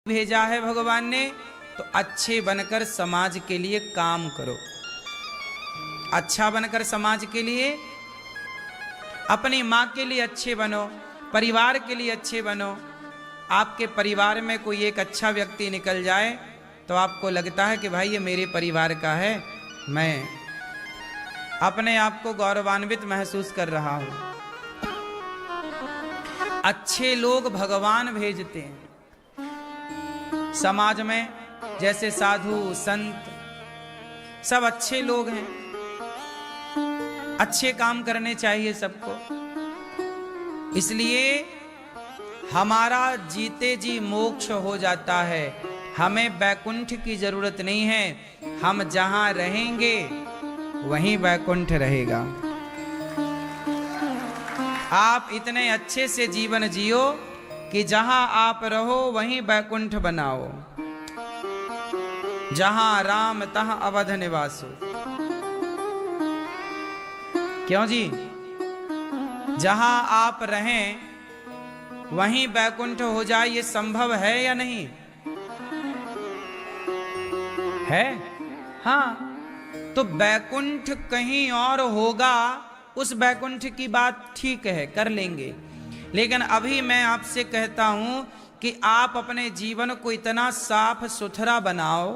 भेजा है भगवान ने, तो अच्छे बनकर समाज के लिए काम करो। अच्छा बनकर समाज के लिए, अपनी माँ के लिए अच्छे बनो, परिवार के लिए अच्छे बनो। आपके परिवार में कोई एक अच्छा व्यक्ति निकल जाए तो आपको लगता है कि भाई ये मेरे परिवार का है, मैं अपने आप को गौरवान्वित महसूस कर रहा हूं। अच्छे लोग भगवान भेजते हैं समाज में, जैसे साधु संत सब अच्छे लोग हैं। अच्छे काम करने चाहिए सबको। इसलिए हमारा जीते जी मोक्ष हो जाता है। हमें वैकुंठ की जरूरत नहीं है, हम जहां रहेंगे वहीं वैकुंठ रहेगा। आप इतने अच्छे से जीवन जियो कि जहां आप रहो वहीं वैकुंठ बनाओ। जहां राम तहां अवध निवासो। क्यों जी? जहां आप रहें वहीं वैकुंठ हो जाए, ये संभव है या नहीं है? हाँ, तो वैकुंठ कहीं और होगा, उस वैकुंठ की बात ठीक है, कर लेंगे। लेकिन अभी मैं आपसे कहता हूं कि आप अपने जीवन को इतना साफ सुथरा बनाओ,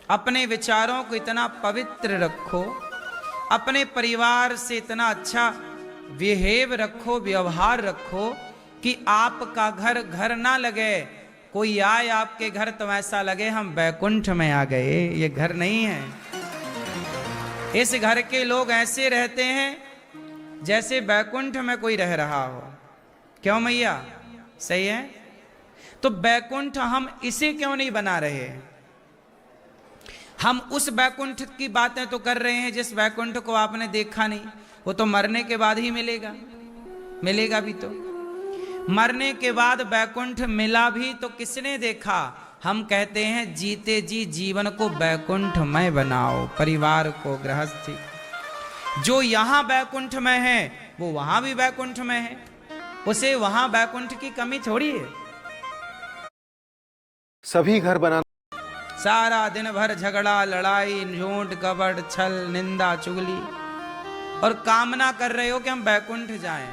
अपने विचारों को इतना पवित्र रखो, अपने परिवार से इतना अच्छा बिहेव रखो, व्यवहार रखो कि आपका घर घर ना लगे। कोई आए आपके घर तो ऐसा लगे हम वैकुंठ में आ गए। ये घर नहीं है। इस घर के लोग ऐसे रहते हैं जैसे वैकुंठ में कोई रह रहा हो। क्यों मैया? सही है। तो वैकुंठ हम इसे क्यों नहीं बना रहे? हम उस वैकुंठ की बातें तो कर रहे हैं जिस वैकुंठ को आपने देखा नहीं। वो तो मरने के बाद ही मिलेगा। मिलेगा भी तो। मरने के बाद वैकुंठ मिला भी तो किसने देखा? हम कहते हैं जीते जी जीवन को वैकुंठमय बनाओ, परिवार को, गृहस्थी। जो यहां वैकुंठ में है वो वहां भी वैकुंठ में है। उसे वहां वैकुंठ की कमी थोड़ी है। सभी घर बनाना, सारा दिन भर झगड़ा, लड़ाई, झूठ, कपट, छल, निंदा, चुगली, और कामना कर रहे हो कि हम वैकुंठ जाएं।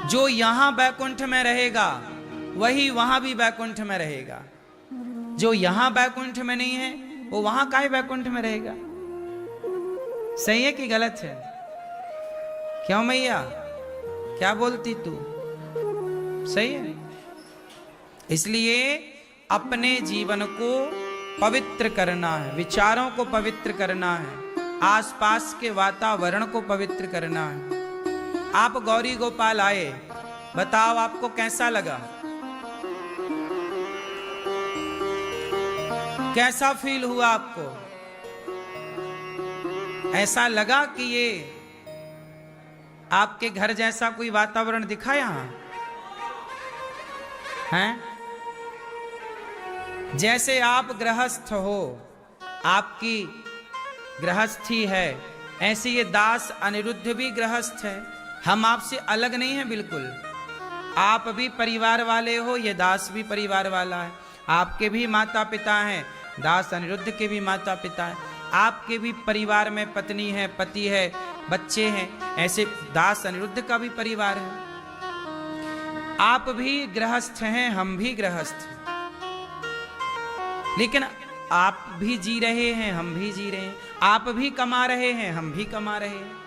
जो यहां वैकुंठ में रहेगा वही वहां भी वैकुंठ में रहेगा। जो यहां वैकुंठ में नहीं है वो वहां काहे वैकुंठ में रहेगा? सही है कि गलत है? क्यों मैया? क्या बोलती तू? सही है। इसलिए अपने जीवन को पवित्र करना है, विचारों को पवित्र करना है, आसपास के वातावरण को पवित्र करना है। आप गौरी गोपाल आए, बताओ आपको कैसा लगा? कैसा फील हुआ आपको? ऐसा लगा कि ये आपके घर जैसा कोई वातावरण दिखा यहां? हैं? जैसे आप गृहस्थ हो, आपकी गृहस्थी है, ऐसे ये दास अनिरुद्ध भी गृहस्थ है। हम आपसे अलग नहीं है बिल्कुल। आप भी परिवार वाले हो, ये दास भी परिवार वाला है। आपके भी माता पिता हैं, दास अनिरुद्ध के भी माता पिता हैं। आपके भी परिवार में पत्नी है, पति है, बच्चे हैं, ऐसे दास अनिरुद्ध का भी परिवार है। आप भी गृहस्थ हैं, हम भी गृहस्थ हैं। लेकिन आप भी जी रहे हैं, हम भी जी रहे हैं। आप भी कमा रहे हैं, हम भी कमा रहे हैं।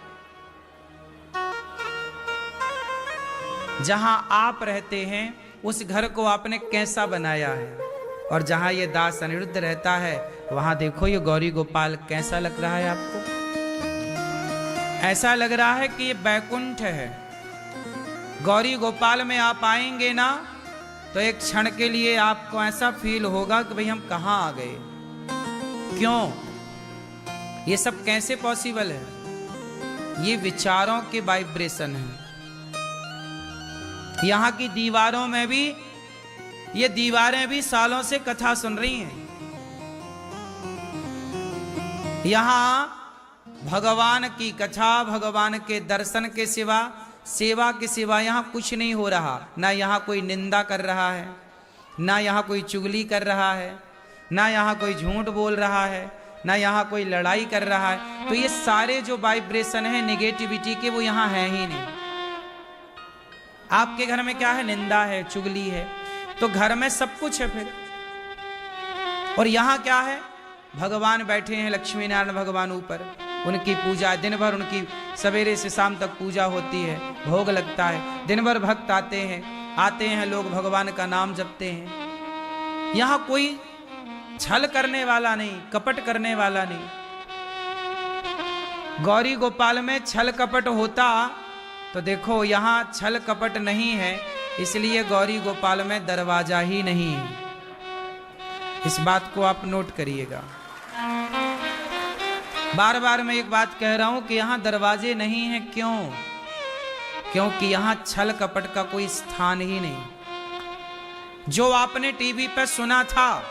जहां आप रहते हैं उस घर को आपने कैसा बनाया है, और जहां ये दास अनिरुद्ध रहता है वहां देखो ये गौरी गोपाल कैसा लग रहा है आपको? ऐसा लग रहा है कि ये वैकुंठ है। गौरी गोपाल में आप आएंगे ना तो एक क्षण के लिए आपको ऐसा फील होगा कि भाई हम कहां आ गए। क्यों? ये सब कैसे पॉसिबल है? ये विचारों के वाइब्रेशन है। यहां की दीवारों में भी, ये दीवारें भी सालों से कथा सुन रही हैं। यहां भगवान की कथा, भगवान के दर्शन के सिवा सेवा के सिवा यहाँ कुछ नहीं हो रहा। ना यहाँ कोई निंदा कर रहा है, ना यहाँ कोई चुगली कर रहा है, ना यहाँ कोई झूठ बोल रहा है, ना यहाँ कोई लड़ाई कर रहा है। तो ये सारे जो वाइब्रेशन है नेगेटिविटी के, वो यहाँ है ही नहीं। आपके घर में क्या है? निंदा है, चुगली है। तो घर में सब कुछ है फिर। और यहाँ क्या है? भगवान बैठे हैं, लक्ष्मी नारायण भगवान ऊपर, उनकी पूजा दिन भर, उनकी सवेरे से शाम तक पूजा होती है, भोग लगता है, दिन भर भक्त आते हैं लोग, भगवान का नाम जपते हैं। यहाँ कोई छल करने वाला नहीं, कपट करने वाला नहीं। गौरी गोपाल में छल कपट होता तो देखो यहाँ छल कपट नहीं है, इसलिए गौरी गोपाल में दरवाजा ही नहीं है। इस बात को आप नोट करिएगा। बार बार मैं एक बात कह रहा हूं कि यहां दरवाजे नहीं हैं। क्यों? क्योंकि यहां छल कपट का कोई स्थान ही नहीं। जो आपने टीवी पर सुना था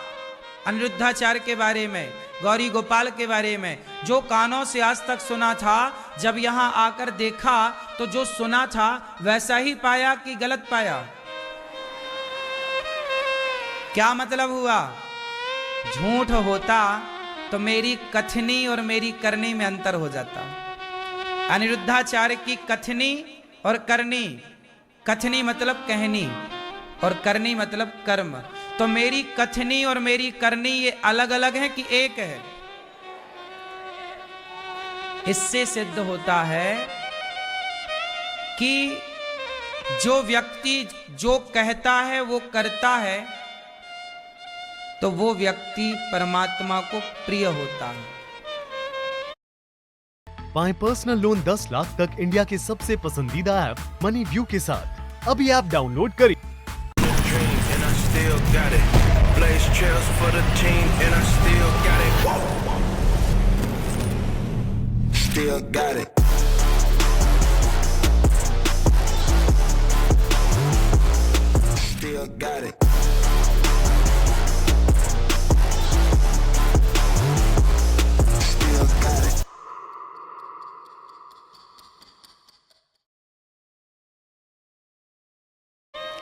अनिरुद्धाचार्य के बारे में, गौरी गोपाल के बारे में, जो कानों से आज तक सुना था, जब यहां आकर देखा तो जो सुना था वैसा ही पाया कि गलत पाया? क्या मतलब हुआ? झूठ होता तो मेरी कथनी और मेरी करनी में अंतर हो जाता। अनिरुद्धाचार्य की कथनी और करनी, कथनी मतलब कहनी और करनी मतलब कर्म। तो मेरी कथनी और मेरी करनी ये अलग अलग है कि एक है? इससे सिद्ध होता है कि जो व्यक्ति जो कहता है वो करता है, तो वो व्यक्ति परमात्मा को प्रिय होता है। पाएं पर्सनल लोन 10 लाख तक इंडिया के सबसे पसंदीदा ऐप मनी व्यू के साथ। अभी ऐप डाउनलोड करें।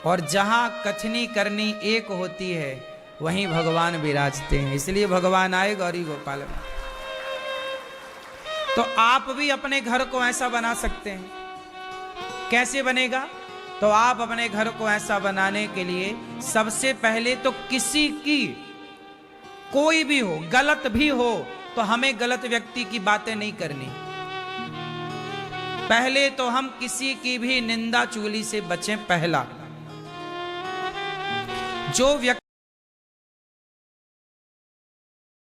और जहां कथनी करनी एक होती है वहीं भगवान विराजते हैं। इसलिए भगवान आए गौरी गोपाल में। तो आप भी अपने घर को ऐसा बना सकते हैं। कैसे बनेगा? तो आप अपने घर को ऐसा बनाने के लिए सबसे पहले तो किसी की, कोई भी हो, गलत भी हो, तो हमें गलत व्यक्ति की बातें नहीं करनी। पहले तो हम किसी की भी निंदा चुगली से बचें। पहला, जो व्यक्ति